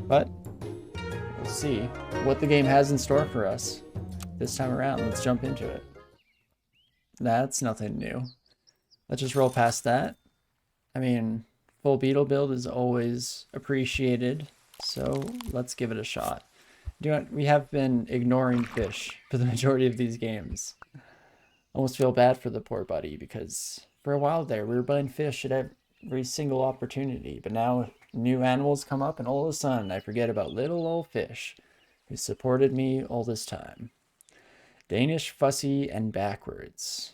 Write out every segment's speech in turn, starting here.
But we'll see what the game has in store for us this time around. Let's jump into it. That's nothing new. Let's just roll past that. I mean, full beetle build is always appreciated, so let's give it a shot. We have been ignoring fish for the majority of these games. Almost feel bad for the poor buddy because for a while there we were buying fish at every single opportunity, but now new animals come up and all of a sudden I forget about little old fish who supported me all this time. Danish, fussy, and backwards.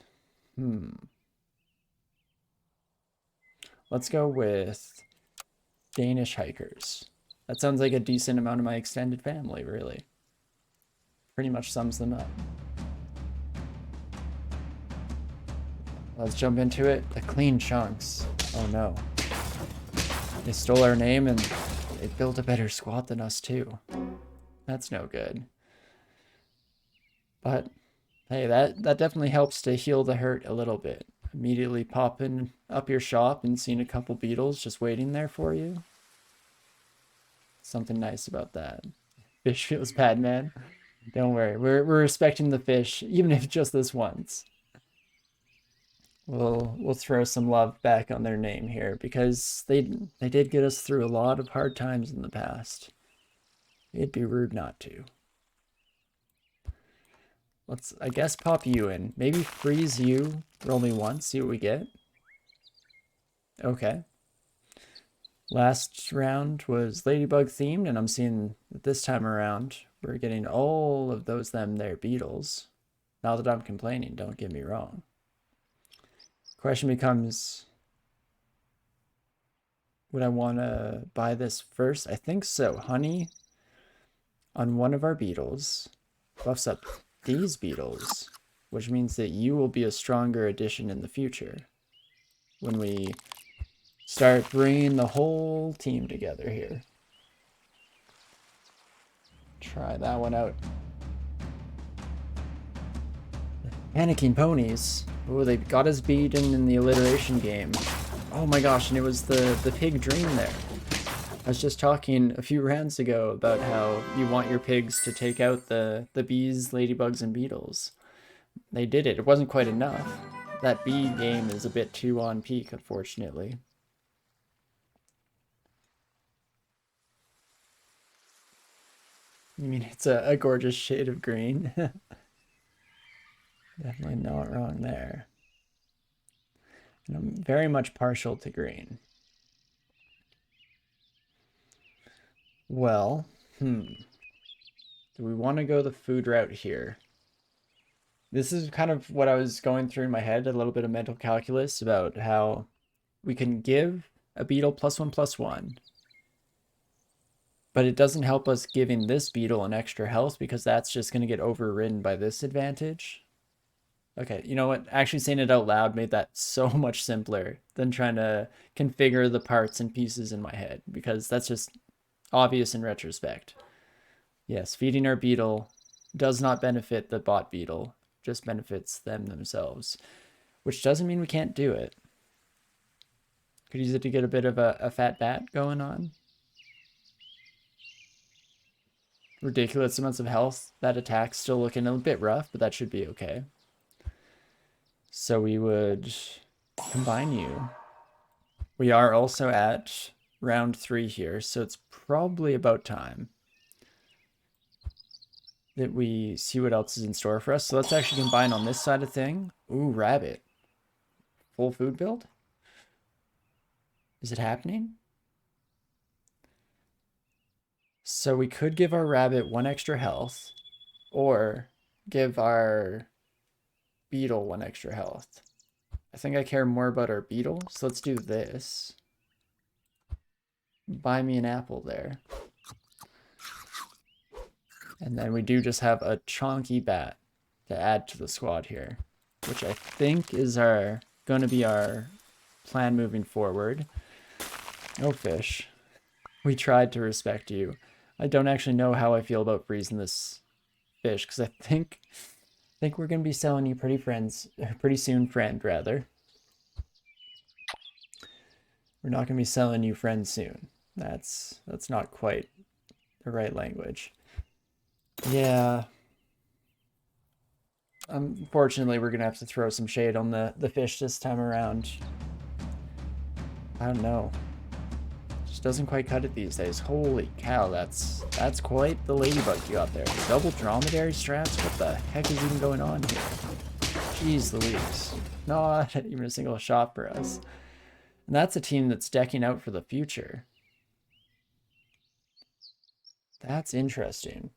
Let's go with Danish hikers. That sounds like a decent amount of my extended family, really. Pretty much sums them up. Let's jump into it. The clean chunks. Oh no. They stole our name and they built a better squad than us too. That's no good. But hey, that definitely helps to heal the hurt a little bit. Immediately popping up your shop and seeing a couple beetles just waiting there for you. Something nice about that. Fish feels bad, man. Don't worry, we're respecting the fish, even if just this once. We'll throw some love back on their name here because they did get us through a lot of hard times in the past. It'd be rude not to. Let's, I guess, pop you in. Maybe freeze you. Roll me once, see what we get. Okay. Last round was Ladybug themed, and I'm seeing that this time around we're getting all of those there beetles. Not that I'm complaining, don't get me wrong. Question becomes, would I want to buy this first? I think so. Honey on one of our beetles buffs up these beetles, which means that you will be a stronger addition in the future when we start bringing the whole team together here. Try that one out. Panicking ponies. Oh, they got us beaten in the alliteration game. Oh my gosh, and it was the pig dream there. I was just talking a few rounds ago about how you want your pigs to take out the bees, ladybugs, and beetles. They did it. It wasn't quite enough. That bee game is a bit too on peak, unfortunately. I mean, it's a gorgeous shade of green. Definitely not wrong there. And I'm very much partial to green. Well, do we want to go the food route here? This is kind of what I was going through in my head, a little bit of mental calculus about how we can give a beetle +1/+1, but it doesn't help us giving this beetle an extra health because that's just going to get overridden by this advantage. Okay, you know what? Actually saying it out loud made that so much simpler than trying to configure the parts and pieces in my head because that's just obvious in retrospect. Yes, feeding our beetle does not benefit the bot beetle, just benefits them themselves, which doesn't mean we can't do it. Could use it to get a bit of a fat bat going on. Ridiculous amounts of health. That attack's still looking a bit rough, but that should be okay. So we would combine you. We are also at round 3 here, so it's probably about time that we see what else is in store for us. So let's actually combine on this side of thing. Ooh, rabbit. Full food build? Is it happening? So we could give our rabbit 1 extra health, or give our beetle 1 extra health. I think I care more about our beetle, so let's do this. Buy me an apple there. And then we do just have a chonky bat to add to the squad here, which I think is going to be our plan moving forward. No fish. We tried to respect you. I don't actually know how I feel about freezing this fish because I think we're going to be selling you pretty soon, friend, rather. We're not going to be selling you friends soon. That's not quite the right language. Yeah. Unfortunately, we're gonna have to throw some shade on the fish this time around. I don't know. Just doesn't quite cut it these days. Holy cow, that's quite the ladybug you got there. Double dromedary straps? What the heck is even going on here? Jeez Louise. Not even a single shot for us. And that's a team that's decking out for the future. That's interesting.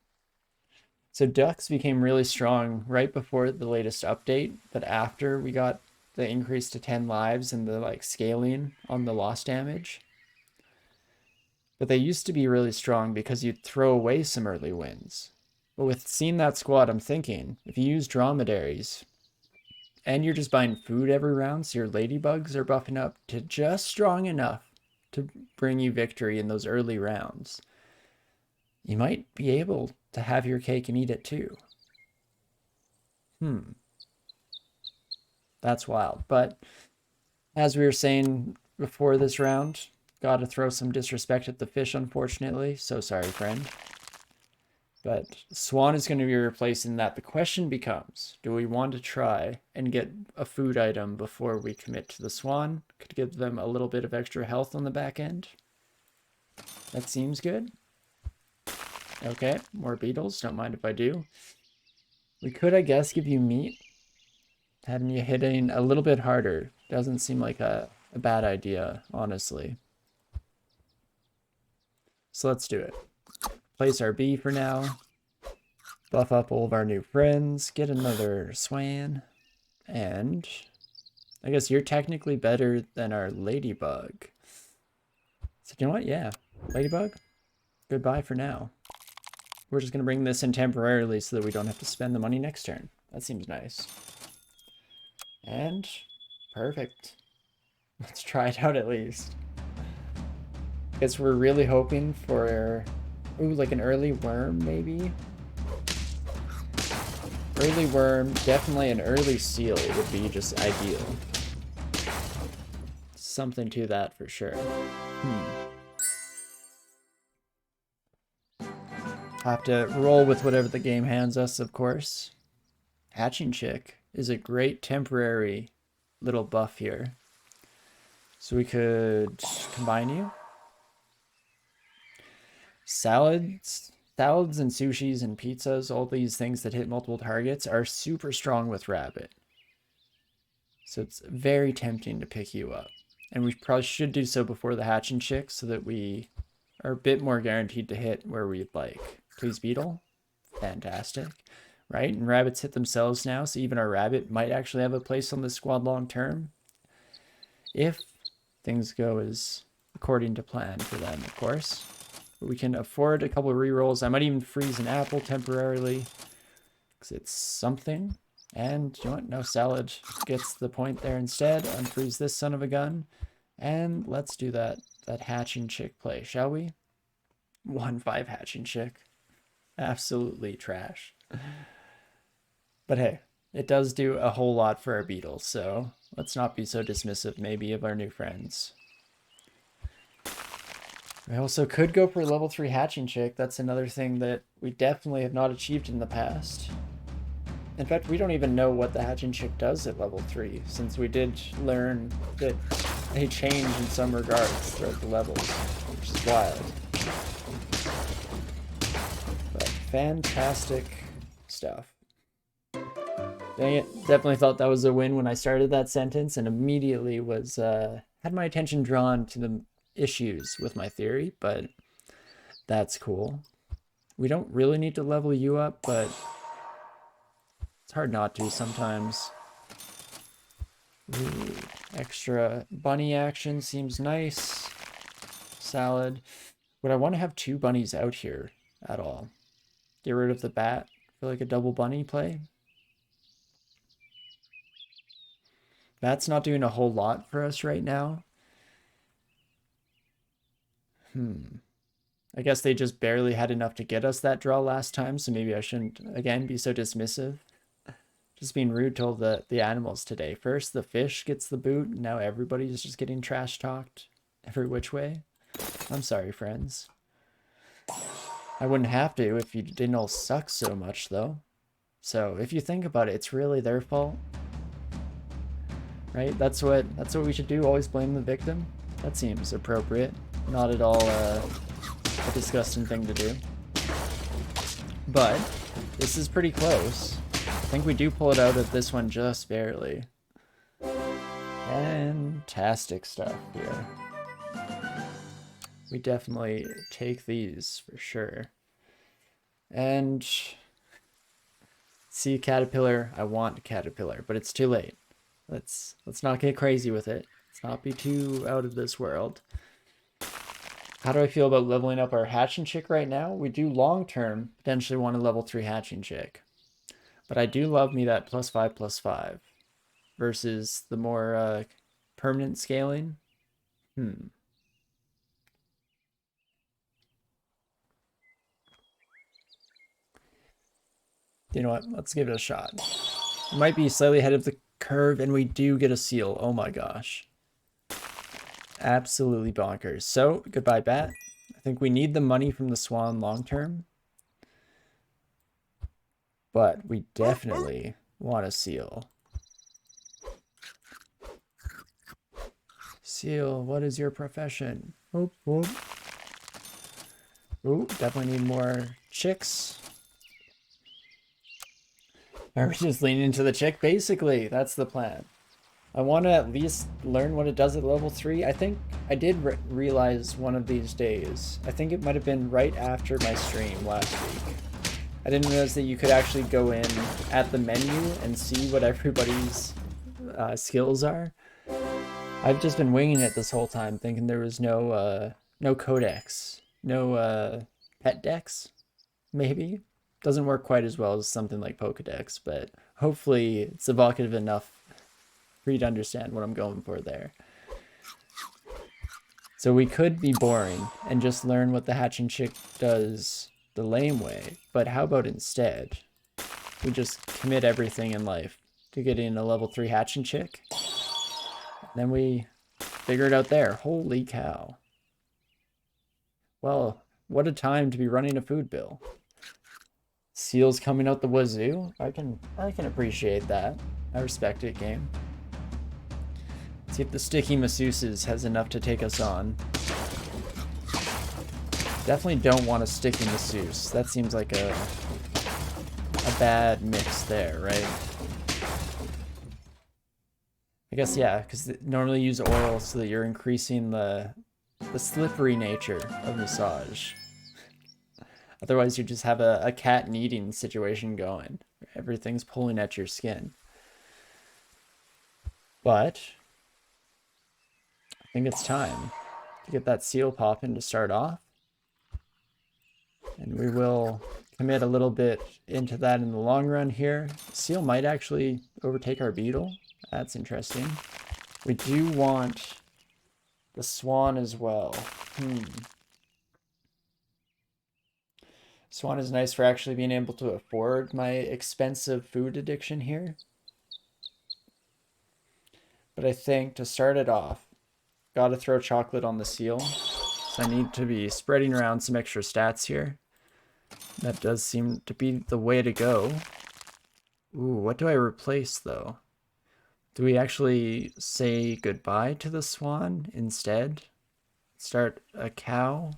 So ducks became really strong right before the latest update, but after we got the increase to 10 lives and the like scaling on the loss damage. But they used to be really strong because you'd throw away some early wins. But with seeing that squad, I'm thinking, if you use dromedaries, and you're just buying food every round, so your ladybugs are buffing up to just strong enough to bring you victory in those early rounds, you might be able to have your cake and eat it too. That's wild. But as we were saying before this round, gotta throw some disrespect at the fish, unfortunately. So sorry, friend. But Swan is going to be replacing that. The question becomes, do we want to try and get a food item before we commit to the Swan? Could give them a little bit of extra health on the back end. That seems good. Okay, more beetles. Don't mind if I do. We could, I guess, give you meat. Having you hitting a little bit harder doesn't seem like a bad idea, honestly. So let's do it. Place our bee for now. Buff up all of our new friends. Get another swan. And I guess you're technically better than our ladybug. So you know what? Yeah. Ladybug, goodbye for now. We're just going to bring this in temporarily so that we don't have to spend the money next turn. That seems nice. And perfect. Let's try it out at least. I guess we're really hoping for, ooh, like an early worm maybe? Early worm, definitely an early seal would be just ideal. Something to that for sure. Have to roll with whatever the game hands us, of course. Hatching Chick is a great temporary little buff here. So we could combine you. Salads and sushis and pizzas, all these things that hit multiple targets are super strong with rabbit. So it's very tempting to pick you up. And we probably should do so before the hatching chick so that we are a bit more guaranteed to hit where we'd like. Please beetle. Fantastic. Right? And rabbits hit themselves now, so even our rabbit might actually have a place on this squad long term. If things go as according to plan for them, of course. But we can afford a couple of rerolls. I might even freeze an apple temporarily because it's something. And you know what? No, salad gets the point there instead. Unfreeze this son of a gun. And let's do that hatching chick play, shall we? 1-5 hatching chick. Absolutely trash. But hey, it does do a whole lot for our beetles, so let's not be so dismissive maybe of our new friends. We also could go for level 3 hatching chick. That's another thing that we definitely have not achieved in the past. In fact, we don't even know what the hatching chick does at level 3, since we did learn that they change in some regards throughout the levels, which is wild. But fantastic stuff. Dang it, definitely thought that was a win when I started that sentence and immediately was had my attention drawn to the issues with my theory, but that's cool. We don't really need to level you up, but it's hard not to sometimes. Ooh, extra bunny action seems nice. Salad. Would I want to have 2 bunnies out here at all? Get rid of the bat for like a double bunny play? Bat's not doing a whole lot for us right now. I guess they just barely had enough to get us that draw last time, so maybe I shouldn't, again, be so dismissive. Just being rude to all the animals today. First, the fish gets the boot, and now everybody's just getting trash-talked every which way. I'm sorry, friends. I wouldn't have to if you didn't all suck so much, though. So if you think about it, it's really their fault, right? That's what we should do. Always blame the victim. That seems appropriate. Not at all a disgusting thing to do. But this is pretty close. I think we do pull it out of this one just barely. Fantastic stuff here. We definitely take these for sure. And see caterpillar. I want caterpillar, but it's too late. Let's not get crazy with it. Let's not be too out of this world. How do I feel about leveling up our hatching chick right now? We do long term potentially want a level 3 hatching chick. But I do love me that +5/+5 versus the more permanent scaling. You know what? Let's give it a shot. It might be slightly ahead of the curve, and we do get a seal. Oh my gosh. Absolutely bonkers. So, goodbye, bat. I think we need the money from the swan long term. But we definitely want a seal. Seal, what is your profession? Whoop, whoop. Ooh, definitely need more chicks. Are we just leaning into the chick? Basically, that's the plan. I want to at least learn what it does at level 3. I think I did realize one of these days. I think it might have been right after my stream last week. I didn't realize that you could actually go in at the menu and see what everybody's skills are. I've just been winging it this whole time, thinking there was no codex, no pet dex, maybe. Doesn't work quite as well as something like Pokedex, but hopefully it's evocative enough for you to understand what I'm going for there. So we could be boring and just learn what the hatching chick does the lame way, but how about instead we just commit everything in life to getting a level 3 hatching chick, and then we figure it out there. Holy cow. Well, what a time to be running a food bill. Seals coming out the wazoo. I can appreciate that. I respect it, game. Let's see if the sticky masseuses has enough to take us on. Definitely don't want a sticky masseuse. That seems like a bad mix there, right? I guess, yeah, because normally use oil so that you're increasing the slippery nature of massage. Otherwise, you just have a cat kneading situation going. Everything's pulling at your skin. But I think it's time to get that seal popping to start off. And we will commit a little bit into that in the long run here. Seal might actually overtake our beetle. That's interesting. We do want the swan as well. Swan is nice for actually being able to afford my expensive food addiction here. But I think to start it off, gotta throw chocolate on the seal. So I need to be spreading around some extra stats here. That does seem to be the way to go. Ooh, what do I replace though? Do we actually say goodbye to the swan instead? Start a cow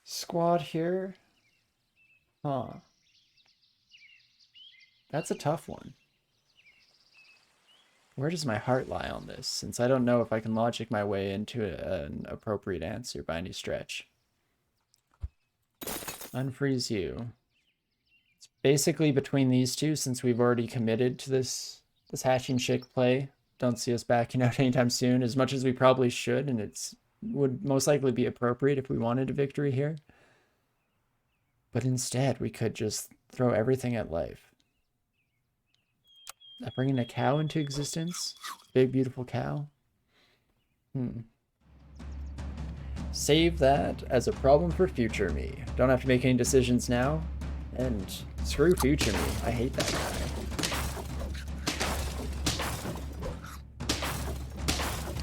squad here? Huh. That's a tough one. Where does my heart lie on this, since I don't know if I can logic my way into an appropriate answer by any stretch? Unfreeze you. It's basically between these two, since we've already committed to this hatching chick play. Don't see us backing out anytime soon, as much as we probably should, and it's would most likely be appropriate if we wanted a victory here. But instead, we could just throw everything at life. Bringing a cow into existence? Big, beautiful cow? Save that as a problem for future me. Don't have to make any decisions now. And screw future me. I hate that guy.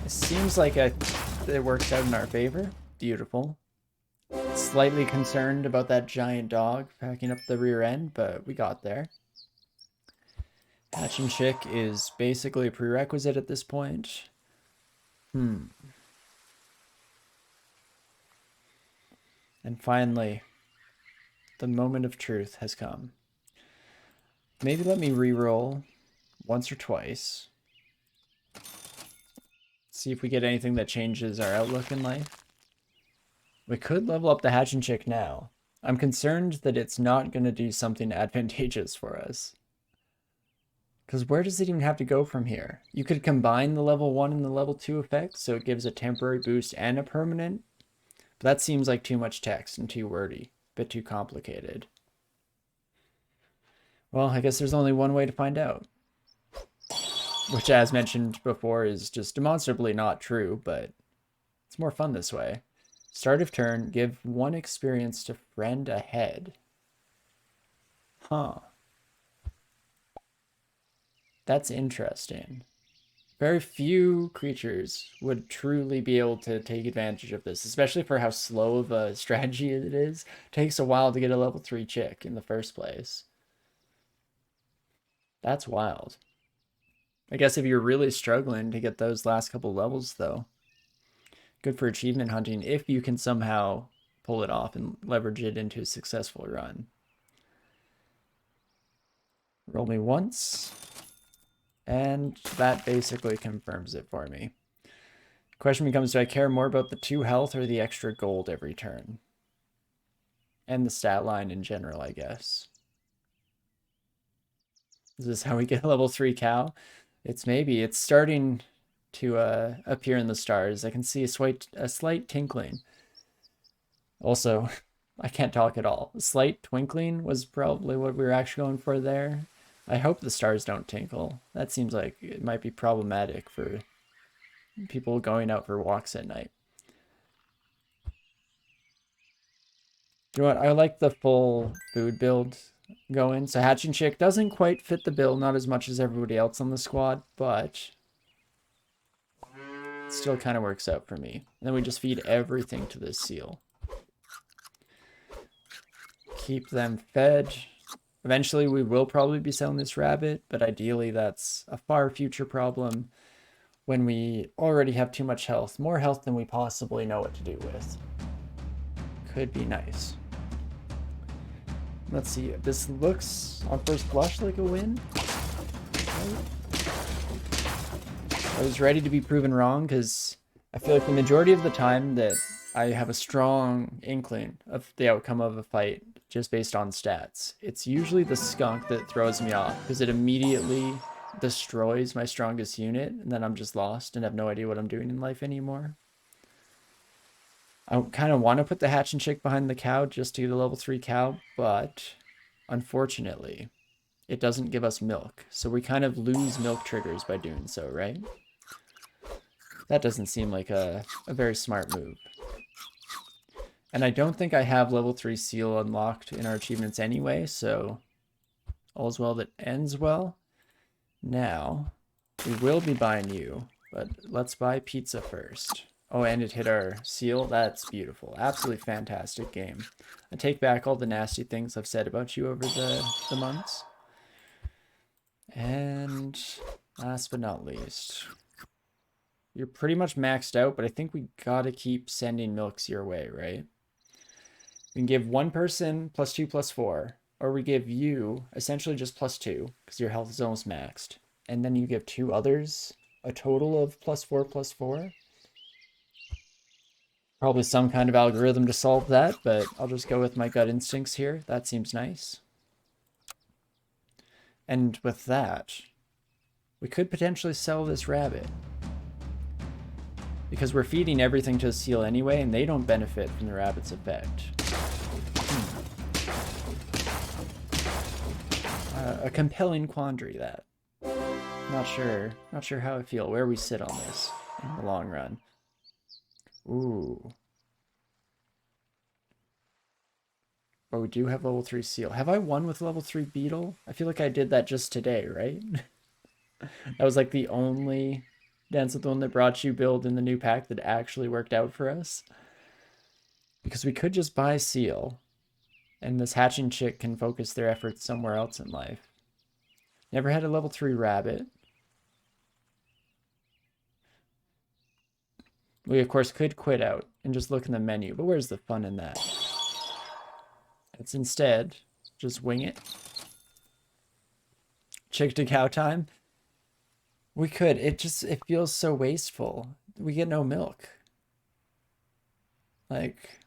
It seems like it works out in our favor. Beautiful. Slightly concerned about that giant dog packing up the rear end, but we got there. Hatch and Chick is basically a prerequisite at this point. And finally, the moment of truth has come. Maybe let me re-roll once or twice. See if we get anything that changes our outlook in life. We could level up the Hatch and Chick now. I'm concerned that it's not going to do something advantageous for us. Because where does it even have to go from here? You could combine the level 1 and the level 2 effects, so it gives a temporary boost and a permanent. But that seems like too much text and too wordy. A bit too complicated. Well, I guess there's only one way to find out. Which, as mentioned before, is just demonstrably not true, but it's more fun this way. Start of turn, give 1 experience to friend ahead. Huh. That's interesting. Very few creatures would truly be able to take advantage of this, especially for how slow of a strategy it is. It takes a while to get a level 3 chick in the first place. That's wild. I guess if you're really struggling to get those last couple levels, though, good for achievement hunting if you can somehow pull it off and leverage it into a successful run. Roll me once, and that basically confirms it for me. Question becomes, do I care more about the 2 health or the extra gold every turn? And the stat line in general, I guess. Is this how we get a level 3 cow? It's starting to appear in the stars. I can see a slight tinkling. Also, I can't talk at all. A slight twinkling was probably what we were actually going for there. I hope the stars don't tinkle. That seems like it might be problematic for people going out for walks at night. You know what? I like the full food build going. So Hatch and Chick doesn't quite fit the bill, not as much as everybody else on the squad, but it still kind of works out for me. And then we just feed everything to this seal. Keep them fed. Eventually we will probably be selling this rabbit, but ideally that's a far future problem when we already have too much health. More health than we possibly know what to do with. Could be nice. Let's see. This looks, on first blush, like a win. I was ready to be proven wrong because I feel like the majority of the time that I have a strong inkling of the outcome of a fight just based on stats, it's usually the skunk that throws me off because it immediately destroys my strongest unit and then I'm just lost and have no idea what I'm doing in life anymore. I kind of want to put the Hatch and Chick behind the cow just to get a level 3 cow, but unfortunately, it doesn't give us milk. So we kind of lose milk triggers by doing so, right? That doesn't seem like a very smart move. And I don't think I have level 3 seal unlocked in our achievements anyway, so all's well that ends well. Now, we will be buying you, but let's buy pizza first. Oh, and it hit our seal. That's beautiful. Absolutely fantastic game. I take back all the nasty things I've said about you over the months. And last but not least, you're pretty much maxed out, but I think we gotta keep sending milks your way, right? We can give one person +2/+4, or we give you essentially just +2 because your health is almost maxed. And then you give 2 others a total of +4/+4. Probably some kind of algorithm to solve that, but I'll just go with my gut instincts here. That seems nice. And with that, we could potentially sell this rabbit. Because we're feeding everything to the seal anyway, and they don't benefit from the rabbit's effect. A compelling quandary, that. Not sure how I feel, where we sit on this in the long run. Ooh. But we do have level 3 seal. Have I won with level 3 beetle? I feel like I did that just today, right? That was like the only Dance with the One That Brought You build in the new pack that actually worked out for us. Because we could just buy seal, and this hatching chick can focus their efforts somewhere else in life. Never had a level 3 rabbit. We, of course, could quit out and just look in the menu, but where's the fun in that? Let's instead just wing it. Chick to cow time. We could. It feels so wasteful. We get no milk. Like,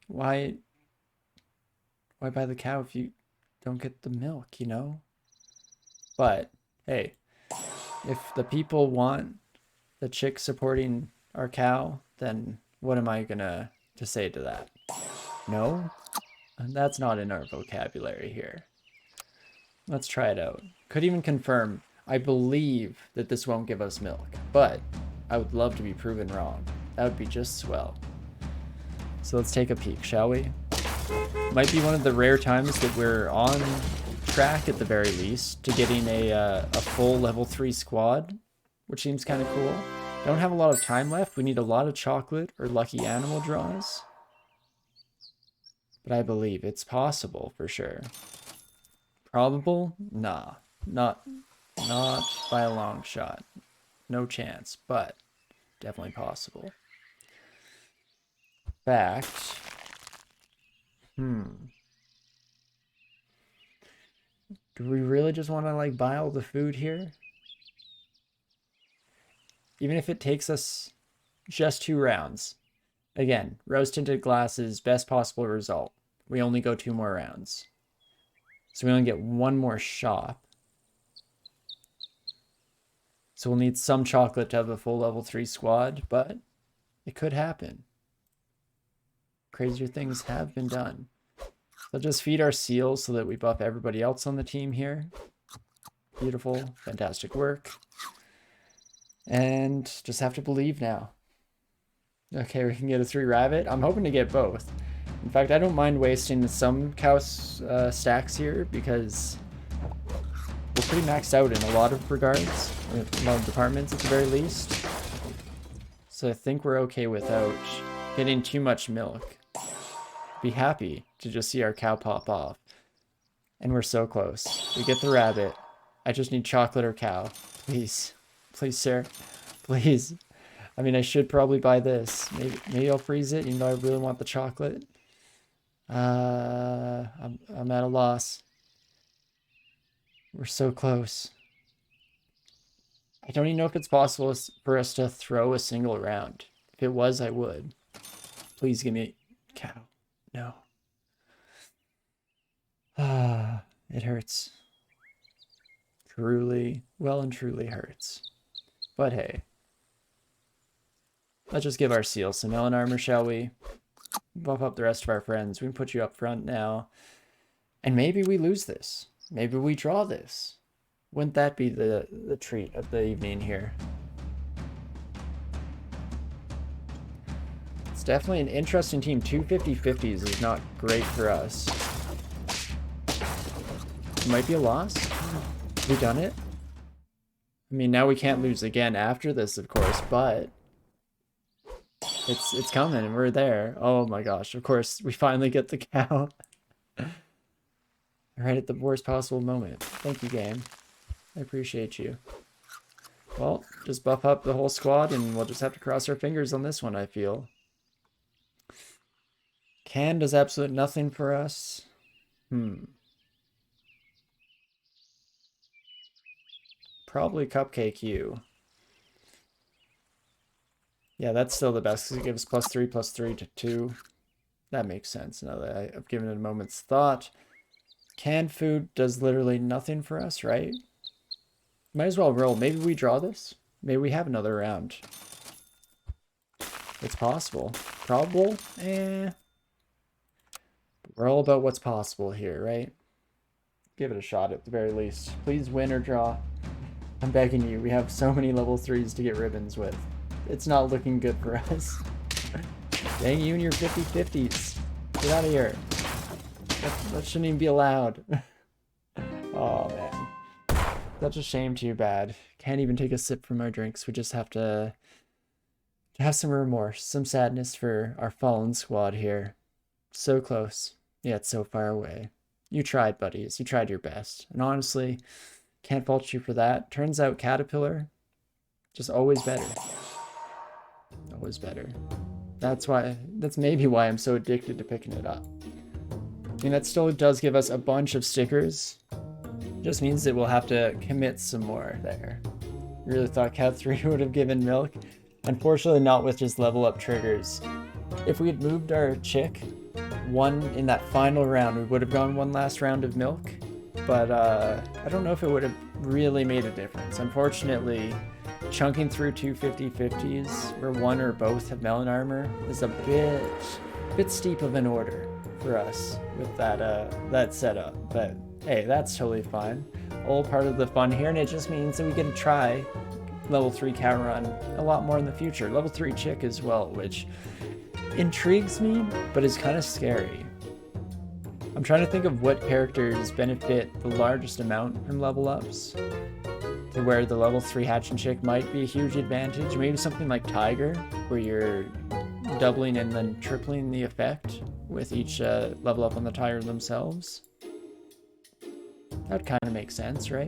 why buy the cow if you don't get the milk, you know? But, hey, if the people want the chick supporting our cow, then what am I gonna to say to that? No? That's not in our vocabulary here. Let's try it out. Could even confirm, I believe that this won't give us milk, but I would love to be proven wrong. That would be just swell. So let's take a peek, shall we? Might be one of the rare times that we're on track, at the very least, to getting a full level 3 squad, which seems kind of cool. Don't have a lot of time left. We need a lot of chocolate or lucky animal draws. But I believe it's possible for sure. Probable? Nah. Not by a long shot. No chance, but definitely possible. Fact. Do we really just want to like buy all the food here? Even if it takes us just 2 rounds. Again, rose tinted glasses, best possible result. We only go 2 more rounds. So we only get 1 more shop. So we'll need some chocolate to have a full level 3 squad, but it could happen. Crazier things have been done. So just feed our seals so that we buff everybody else on the team here. Beautiful, fantastic work. And just have to believe now. Okay, we can get a 3 rabbit. I'm hoping to get both. In fact, I don't mind wasting some cow stacks here because we're pretty maxed out in a lot of regards, or a lot of departments at the very least. So I think we're okay without getting too much milk. Be happy to just see our cow pop off. And we're so close. We get the rabbit. I just need chocolate or cow. Please. Please, sir. Please. I mean, I should probably buy this. Maybe I'll freeze it, even though I really want the chocolate. I'm at a loss. We're so close. I don't even know if it's possible for us to throw a single round. If it was, I would. Please give me cow. No. It hurts. Truly, well and truly hurts. But hey. Let's just give our seal some melon armor, shall we? Buff up the rest of our friends. We can put you up front now. And maybe we lose this. Maybe we draw this. Wouldn't that be the treat of the evening here? It's definitely an interesting team. 2 50-50s is not great for us. It might be a loss. Have we done it? I mean, now we can't lose again after this, of course, but it's coming and we're there. Oh my gosh, of course, we finally get the cow. Right at the worst possible moment. Thank you, game. I appreciate you. Well, just buff up the whole squad and we'll just have to cross our fingers on this one, I feel. Can does absolute nothing for us. Probably Cupcake U. Yeah, that's still the best because it gives +3/+3 to 2. That makes sense now that I've given it a moment's thought. Canned food does literally nothing for us, right? Might as well roll. Maybe we draw this. Maybe we have another round. It's possible. Probable? Eh. We're all about what's possible here, right? Give it a shot at the very least. Please win or draw. I'm begging you. We have so many level 3s to get ribbons with. It's not looking good for us. Dang you and your 50-50s. Get out of here. That shouldn't even be allowed. Oh, man. Such a shame, too bad. Can't even take a sip from our drinks. We just have to to have some remorse, some sadness for our fallen squad here. So close, yet so far away. You tried, buddies. You tried your best. And honestly, can't fault you for that. Turns out Caterpillar, just always better. Always better. That's maybe why I'm so addicted to picking it up. I mean, that still does give us a bunch of stickers. Just means that we'll have to commit some more there. Really thought Cat 3 would have given milk. Unfortunately, not with just level up triggers. If we had moved our chick one in that final round, we would have gone one last round of milk. But I don't know if it would have really made a difference. Unfortunately, chunking through two 50/50s where one or both have melon armor is a bit steep of an order for us with that setup. But hey, that's totally fine. All part of the fun here, and it just means that we get to try level 3 cow run a lot more in the future. Level 3 chick as well, which intrigues me, but is kind of scary. I'm trying to think of what characters benefit the largest amount from level ups, to where the level 3 hatch and chick might be a huge advantage. Maybe something like Tiger, where you're doubling and then tripling the effect with each level up on the Tiger themselves. That would kind of make sense, right?